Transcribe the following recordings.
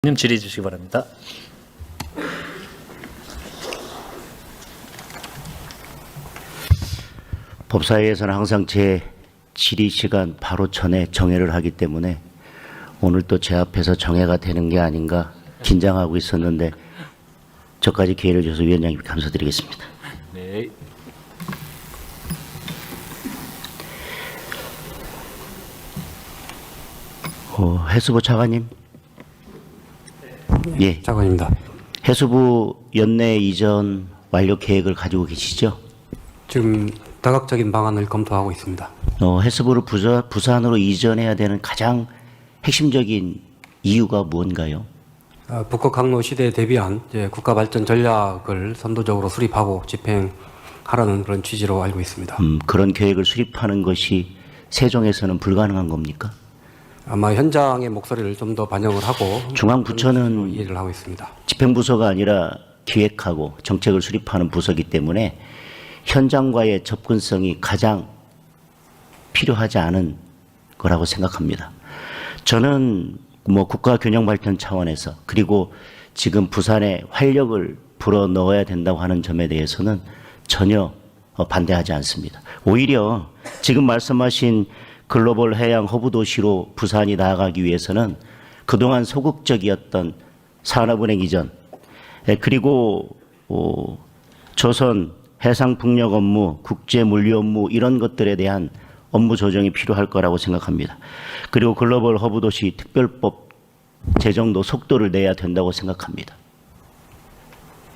님 질의해 주시기 바랍니다. 법사위에서는 항상 제 질의 시간 바로 전에 정회를 하기 때문에 오늘 또 제 앞에서 정회가 되는 게 아닌가 긴장하고 있었는데 저까지 기회를 주셔서 위원장님 감사드리겠습니다. 네. 해수부 차관님. 예. 장관입니다. 해수부 연내 이전 완료 계획을 가지고 계시죠? 지금 다각적인 방안을 검토하고 있습니다. 해수부를 부산으로 이전해야 되는 가장 핵심적인 이유가 무언가요? 북극 항로 시대에 대비한 이제 국가 발전 전략을 선도적으로 수립하고 집행하라는 그런 취지로 알고 있습니다. 그런 계획을 수립하는 것이 세종에서는 불가능한 겁니까? 아마 현장의 목소리를 좀 더 반영을 하고 중앙부처는 이해를 하고 있습니다. 집행부서가 아니라 기획하고 정책을 수립하는 부서이기 때문에 현장과의 접근성이 가장 필요하지 않은 거라고 생각합니다. 저는 국가균형발전 차원에서 그리고 지금 부산에 활력을 불어넣어야 된다고 하는 점에 대해서는 전혀 반대하지 않습니다. 오히려 지금 말씀하신 글로벌 해양 허브 도시로 부산이 나아가기 위해서는 그동안 소극적이었던 산업은행 이전 그리고 조선 해상풍력 업무, 국제물류 업무 이런 것들에 대한 업무 조정이 필요할 거라고 생각합니다. 그리고 글로벌 허브 도시 특별법 제정도 속도를 내야 된다고 생각합니다.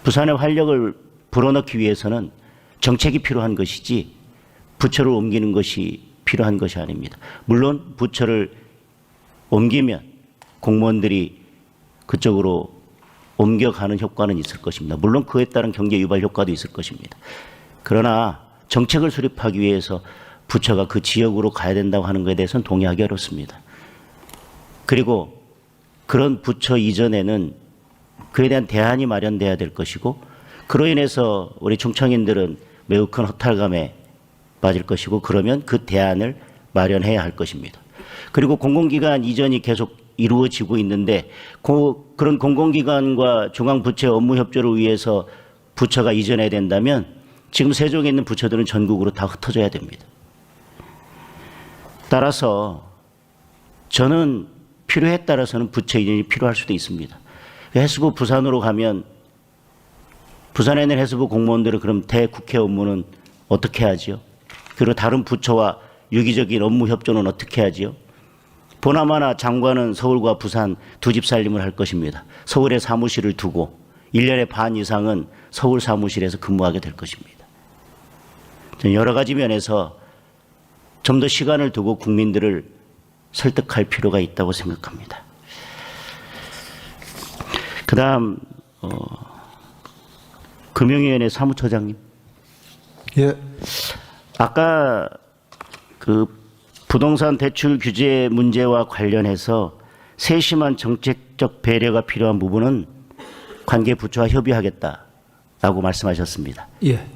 부산의 활력을 불어넣기 위해서는 정책이 필요한 것이지 부처를 옮기는 것이 필요한 것이 아닙니다. 물론 부처를 옮기면 공무원들이 그쪽으로 옮겨가는 효과는 있을 것입니다. 물론 그에 따른 경제 유발 효과도 있을 것입니다. 그러나 정책을 수립하기 위해서 부처가 그 지역으로 가야 된다고 하는 것에 대해서는 동의하기 어렵습니다. 그리고 그런 부처 이전에는 그에 대한 대안이 마련돼야 될 것이고 그로 인해서 우리 충청인들은 매우 큰 허탈감에 빠질 것이고 그러면 그 대안을 마련해야 할 것입니다. 그리고 공공기관 이전이 계속 이루어지고 있는데 그런 공공기관과 중앙부처의 업무 협조를 위해서 부처가 이전해야 된다면 지금 세종에 있는 부처들은 전국으로 다 흩어져야 됩니다. 따라서 저는 필요에 따라서는 부처 이전이 필요할 수도 있습니다. 해수부 부산으로 가면 부산에 있는 해수부 공무원들은 그럼 대국회 업무는 어떻게 하지요? 그리고 다른 부처와 유기적인 업무 협조는 어떻게 하지요? 보나마나 장관은 서울과 부산 두 집 살림을 할 것입니다. 서울에 사무실을 두고 1년의 반 이상은 서울 사무실에서 근무하게 될 것입니다. 저는 여러 가지 면에서 좀 더 시간을 두고 국민들을 설득할 필요가 있다고 생각합니다. 그 다음 금융위원회 사무처장님. 예. 아까 그 부동산 대출 규제 문제와 관련해서 세심한 정책적 배려가 필요한 부분은 관계 부처와 협의하겠다라고 말씀하셨습니다. 예.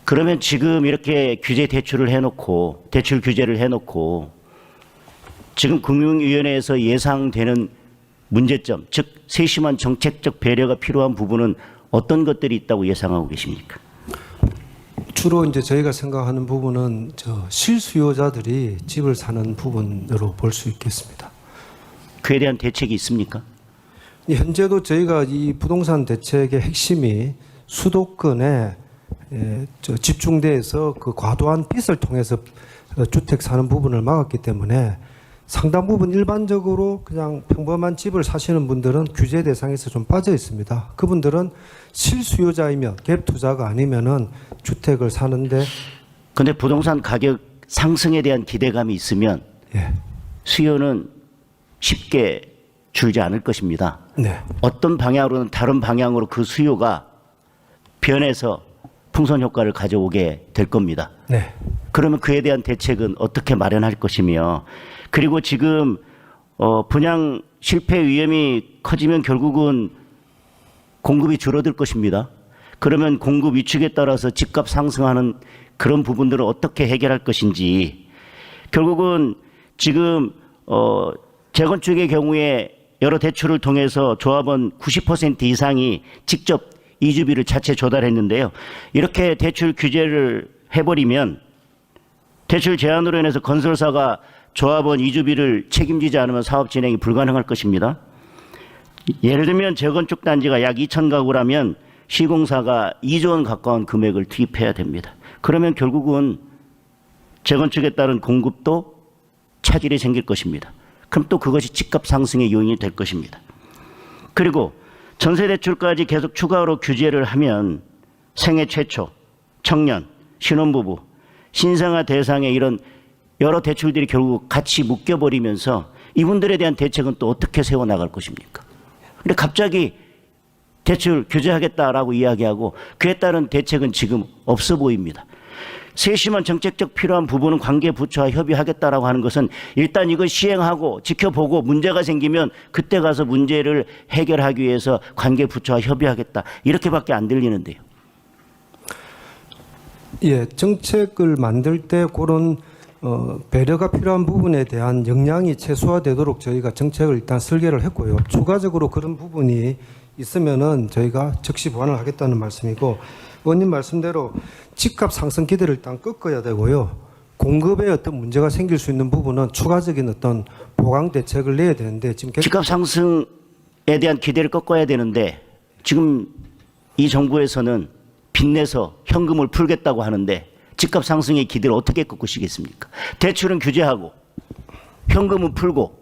그러면 지금 이렇게 규제 대출을 해놓고 대출 규제를 해놓고 지금 금융위원회에서 예상되는 문제점, 즉 세심한 정책적 배려가 필요한 부분은 어떤 것들이 있다고 예상하고 계십니까? 주로 이제 저희가 생각하는 부분은 실수요자들이 집을 사는 부분으로 볼 수 있겠습니다. 그에 대한 대책이 있습니까? 현재도 저희가 이 부동산 대책의 핵심이 수도권에 집중돼서 그 과도한 빚을 통해서 주택 사는 부분을 막았기 때문에 상당 부분 일반적으로 그냥 평범한 집을 사시는 분들은 규제 대상에서 좀 빠져 있습니다. 그분들은 실수요자이면 갭 투자가 아니면은 주택을 사는데. 근데 부동산 가격 상승에 대한 기대감이 있으면 예. 수요는 쉽게 줄지 않을 것입니다. 네. 어떤 방향으로는 다른 방향으로 그 수요가 변해서 풍선 효과를 가져오게 될 겁니다. 네. 그러면 그에 대한 대책은 어떻게 마련할 것이며 그리고 지금 분양 실패 위험이 커지면 결국은 공급이 줄어들 것입니다. 그러면 공급 위축에 따라서 집값 상승하는 그런 부분들을 어떻게 해결할 것인지 결국은 지금 재건축의 경우에 여러 대출을 통해서 조합원 90% 이상이 직접 이주비를 자체 조달했는데요. 이렇게 대출 규제를 해버리면 대출 제한으로 인해서 건설사가 조합원 이주비를 책임지지 않으면 사업 진행이 불가능할 것입니다. 예를 들면 재건축 단지가 약 2,000가구라면 시공사가 2조 원 가까운 금액을 투입해야 됩니다. 그러면 결국은 재건축에 따른 공급도 차질이 생길 것입니다. 그럼 또 그것이 집값 상승의 요인이 될 것입니다. 그리고 전세대출까지 계속 추가로 규제를 하면 생애 최초, 청년, 신혼부부, 신생아 대상의 이런 여러 대출들이 결국 같이 묶여버리면서 이분들에 대한 대책은 또 어떻게 세워나갈 것입니까? 근데 갑자기 대출 규제하겠다라고 이야기하고 그에 따른 대책은 지금 없어 보입니다. 세심한 정책적 필요한 부분은 관계부처와 협의하겠다라고 하는 것은 일단 이걸 시행하고 지켜보고 문제가 생기면 그때 가서 문제를 해결하기 위해서 관계부처와 협의하겠다 이렇게밖에 안 들리는데요. 예, 정책을 만들 때 그런 배려가 필요한 부분에 대한 역량이 최소화되도록 저희가 정책을 일단 설계를 했고요. 추가적으로 그런 부분이 있으면은 저희가 즉시 보완을 하겠다는 말씀이고, 의원님 말씀대로 집값 상승 기대를 일단 꺾어야 되고요. 공급에 어떤 문제가 생길 수 있는 부분은 추가적인 어떤 보강 대책을 내야 되는데 지금 집값 상승에 대한 기대를 꺾어야 되는데 지금 이 정부에서는 빚내서 현금을 풀겠다고 하는데 집값 상승의 기대를 어떻게 꺾으시겠습니까? 대출은 규제하고 현금은 풀고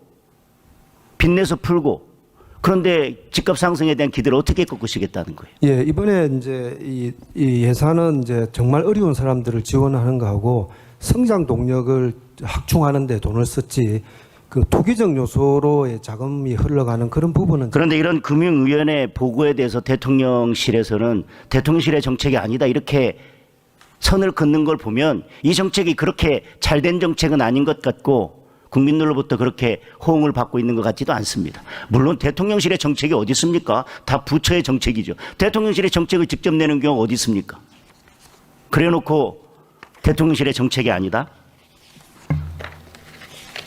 빚내서 풀고 그런데 집값 상승에 대한 기대를 어떻게 꺾으시겠다는 거예요? 예, 이번에 이제 이 예산은 이제 정말 어려운 사람들을 지원하는 거하고 성장 동력을 확충하는 데 돈을 썼지 그 투기적 요소로의 자금이 흘러가는 그런 부분은. 그런데 이런 금융위원회 보고에 대해서 대통령실에서는 대통령실의 정책이 아니다 이렇게 선을 긋는 걸 보면 이 정책이 그렇게 잘된 정책은 아닌 것 같고 국민들로부터 그렇게 호응을 받고 있는 것 같지도 않습니다. 물론 대통령실의 정책이 어디 있습니까? 다 부처의 정책이죠. 대통령실의 정책을 직접 내는 경우가 어디 있습니까? 그래놓고 대통령실의 정책이 아니다?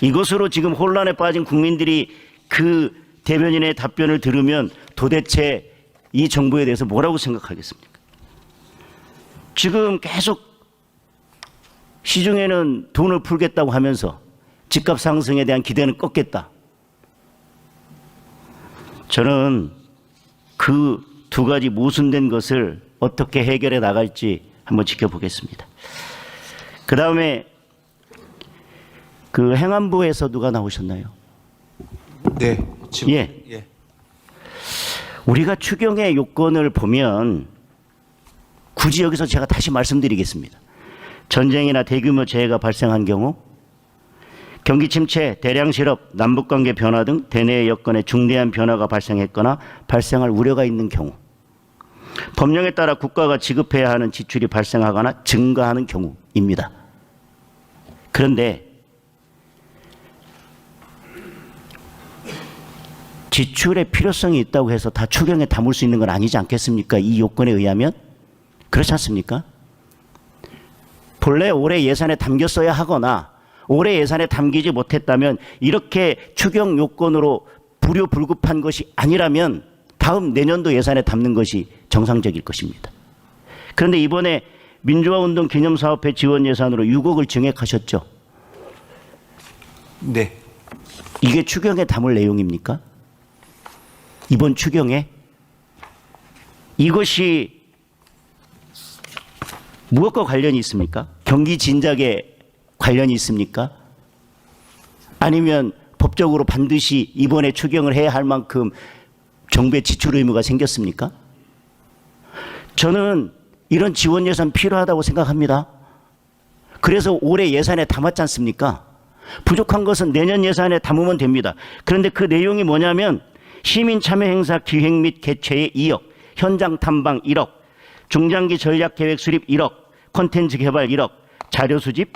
이것으로 지금 혼란에 빠진 국민들이 그 대변인의 답변을 들으면 도대체 이 정부에 대해서 뭐라고 생각하겠습니까? 지금 계속 시중에는 돈을 풀겠다고 하면서 집값 상승에 대한 기대는 꺾겠다. 저는 그 두 가지 모순된 것을 어떻게 해결해 나갈지 한번 지켜보겠습니다. 그 다음에 그 행안부에서 누가 나오셨나요? 네. 지금, 예. 우리가 추경의 요건을 보면 굳이 여기서 제가 다시 말씀드리겠습니다. 전쟁이나 대규모 재해가 발생한 경우, 경기 침체, 대량 실업, 남북관계 변화 등 대내 여건에 중대한 변화가 발생했거나 발생할 우려가 있는 경우, 법령에 따라 국가가 지급해야 하는 지출이 발생하거나 증가하는 경우입니다. 그런데 지출의 필요성이 있다고 해서 다 추경에 담을 수 있는 건 아니지 않겠습니까? 이 요건에 의하면? 그렇지 않습니까? 본래 올해 예산에 담겼어야 하거나 올해 예산에 담기지 못했다면 이렇게 추경 요건으로 불효불급한 것이 아니라면 다음 내년도 예산에 담는 것이 정상적일 것입니다. 그런데 이번에 민주화운동 기념사업회 지원 예산으로 6억을 증액하셨죠? 네. 이게 추경에 담을 내용입니까? 이번 추경에? 이것이 무엇과 관련이 있습니까? 경기 진작에 관련이 있습니까? 아니면 법적으로 반드시 이번에 추경을 해야 할 만큼 정부의 지출 의무가 생겼습니까? 저는 이런 지원 예산 필요하다고 생각합니다. 그래서 올해 예산에 담았지 않습니까? 부족한 것은 내년 예산에 담으면 됩니다. 그런데 그 내용이 뭐냐면 시민 참여 행사 기획 및 개최에 2억, 현장 탐방 1억, 중장기 전략 계획 수립 1억, 콘텐츠 개발 1억, 자료 수집,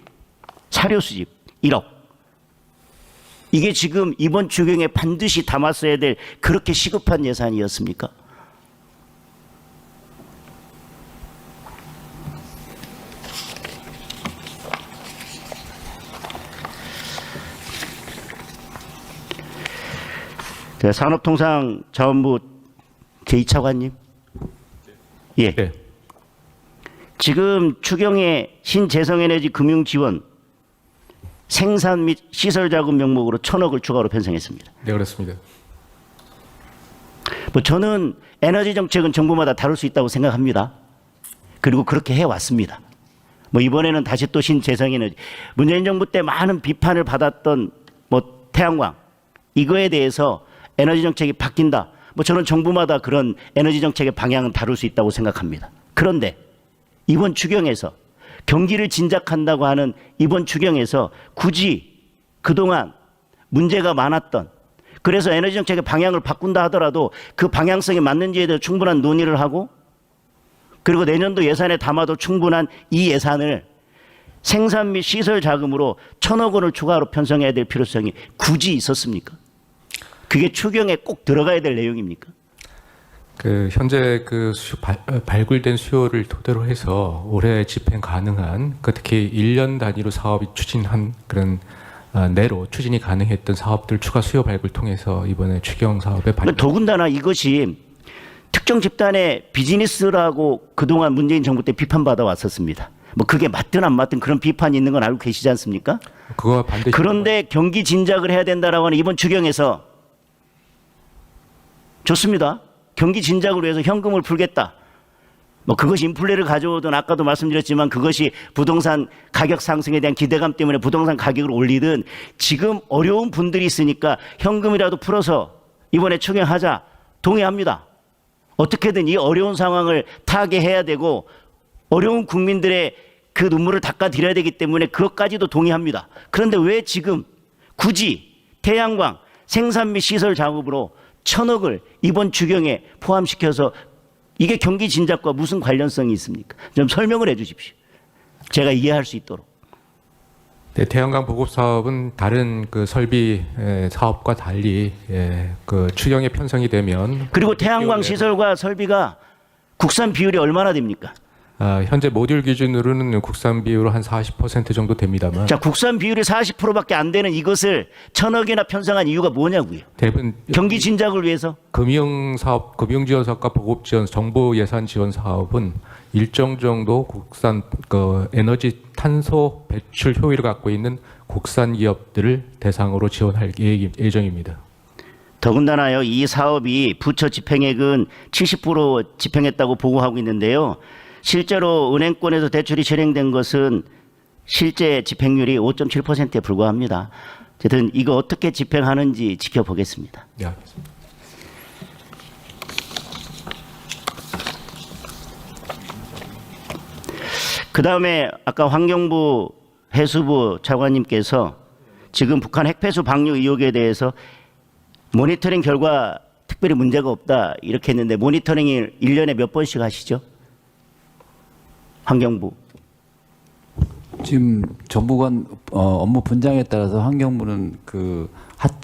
사료 수집 1억. 이게 지금 이번 추경에 반드시 담았어야 될 그렇게 시급한 예산이었습니까? 산업통상자원부 제2차관님. 예. 네. 지금 추경의 신재생에너지 금융지원 생산 및 시설 자금 명목으로 1,000억을 추가로 편성했습니다. 네, 그렇습니다. 뭐 저는 에너지 정책은 정부마다 다룰 수 있다고 생각합니다. 그리고 그렇게 해왔습니다. 뭐 이번에는 다시 또 신재생에너지, 문재인 정부 때 많은 비판을 받았던 뭐 태양광, 이거에 대해서 에너지 정책이 바뀐다. 뭐 저는 정부마다 그런 에너지 정책의 방향은 다룰 수 있다고 생각합니다. 그런데 이번 추경에서 경기를 진작한다고 하는 이번 추경에서 굳이 그동안 문제가 많았던, 그래서 에너지 정책의 방향을 바꾼다 하더라도 그 방향성에 맞는지에 대해 충분한 논의를 하고, 그리고 내년도 예산에 담아도 충분한 이 예산을 생산 및 시설 자금으로 1,000억 원을 추가로 편성해야 될 필요성이 굳이 있었습니까? 그게 추경에 꼭 들어가야 될 내용입니까? 그 현재 그 발굴된 수요를 토대로 해서 올해 집행 가능한, 그 특히 1년 단위로 사업이 추진한 그런 내로 추진이 가능했던 사업들 추가 수요 발굴 통해서 이번에 추경 사업에 반영. 더군다나 이것이 특정 집단의 비즈니스라고 그동안 문재인 정부 때 비판받아 왔었습니다. 뭐 그게 맞든 안 맞든 그런 비판이 있는 건 알고 계시지 않습니까? 그거와 반대. 그런데 경기 진작을 해야 된다라고 하는 이번 추경에서 좋습니다. 경기 진작을 위해서 현금을 풀겠다. 뭐 그것이 인플레를 가져오든, 아까도 말씀드렸지만 그것이 부동산 가격 상승에 대한 기대감 때문에 부동산 가격을 올리든, 지금 어려운 분들이 있으니까 현금이라도 풀어서 이번에 추경하자, 동의합니다. 어떻게든 이 어려운 상황을 타개해야 되고 어려운 국민들의 그 눈물을 닦아드려야 되기 때문에 그것까지도 동의합니다. 그런데 왜 지금 굳이 태양광 생산 및 시설 작업으로 1,000억을 이번 추경에 포함시켜서, 이게 경기 진작과 무슨 관련성이 있습니까? 좀 설명을 해 주십시오. 제가 이해할 수 있도록. 네, 태양광 보급 사업은 다른 그 설비 사업과 달리 그 추경에 편성이 되면, 그리고 태양광 시설과 설비가 국산 비율이 얼마나 됩니까? 현재 모듈 기준으로는 국산 비율로 한 40% 정도 됩니다만, 자, 국산 비율이 40%밖에 안 되는 이것을 1,000억이나 편성한 이유가 뭐냐고요? 대부분 경기 진작을 위해서? 금융 사업, 금융 지원 사업과 보급 지원, 정부 예산 지원 사업은 일정 정도 국산 그 에너지 탄소 배출 효율을 갖고 있는 국산 기업들을 대상으로 지원할 예정입니다. 더군다나요, 이 사업이 부처 집행액은 70% 집행했다고 보고하고 있는데요. 실제로 은행권에서 대출이 실행된 것은 실제 집행률이 5.7%에 불과합니다. 어쨌든 이거 어떻게 집행하는지 지켜보겠습니다. 네, 알겠습니다. 그 다음에 아까 환경부 해수부 차관님께서 지금 북한 핵폐수 방류 의혹에 대해서 모니터링 결과 특별히 문제가 없다 이렇게 했는데, 모니터링을 1년에 몇 번씩 하시죠? 환경부. 지금 정부가 업무 분장에 따라서 환경부는 그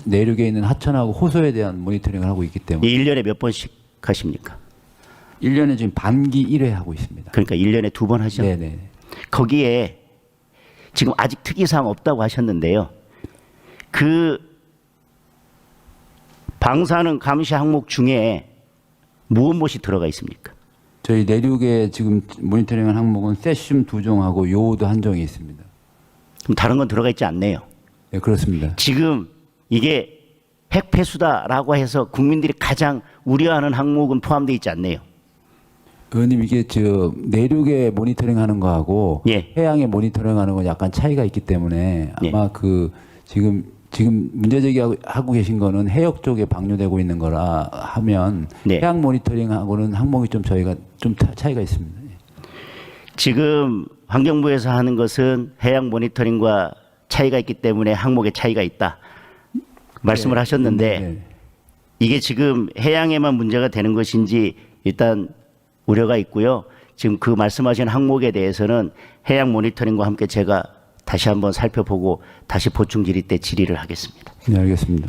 내륙에 있는 하천하고 호소에 대한 모니터링을 하고 있기 때문에 1년에 몇 번씩 하십니까? 1년에 지금 반기 1회 하고 있습니다. 그러니까 1년에 2번 하죠? 네네. 거기에 지금 아직 특이사항 없다고 하셨는데요. 그 방사능 감시 항목 중에 무엇이 들어가 있습니까? 저희 내륙에 지금 모니터링한 항목은 세슘 2종하고 요오드 1종이 있습니다. 그럼 다른 건 들어가 있지 않네요. 네, 그렇습니다. 지금 이게 핵폐수다라고 해서 국민들이 가장 우려하는 항목은 포함되어 있지 않네요. 의원님, 이게 저 내륙에 모니터링하는 거하고 예. 해양에 모니터링하는 건 약간 차이가 있기 때문에 아마 예. 그 지금 문제 제기하고 계신 거는 해역 쪽에 방류되고 있는 거라 하면 네. 해양 모니터링하고는 항목이 좀 저희가 좀 차이가 있습니다. 지금 환경부에서 하는 것은 해양 모니터링과 차이가 있기 때문에 항목에 차이가 있다 말씀을 네. 하셨는데, 네. 이게 지금 해양에만 문제가 되는 것인지 일단 우려가 있고요. 지금 그 말씀하신 항목에 대해서는 해양 모니터링과 함께 제가 다시 한번 살펴보고 다시 보충 질의 때 질의를 하겠습니다. 네, 알겠습니다.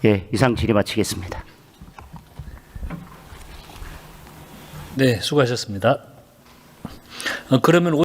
예, 이상 질의 마치겠습니다. 네, 수고하셨습니다. 그러면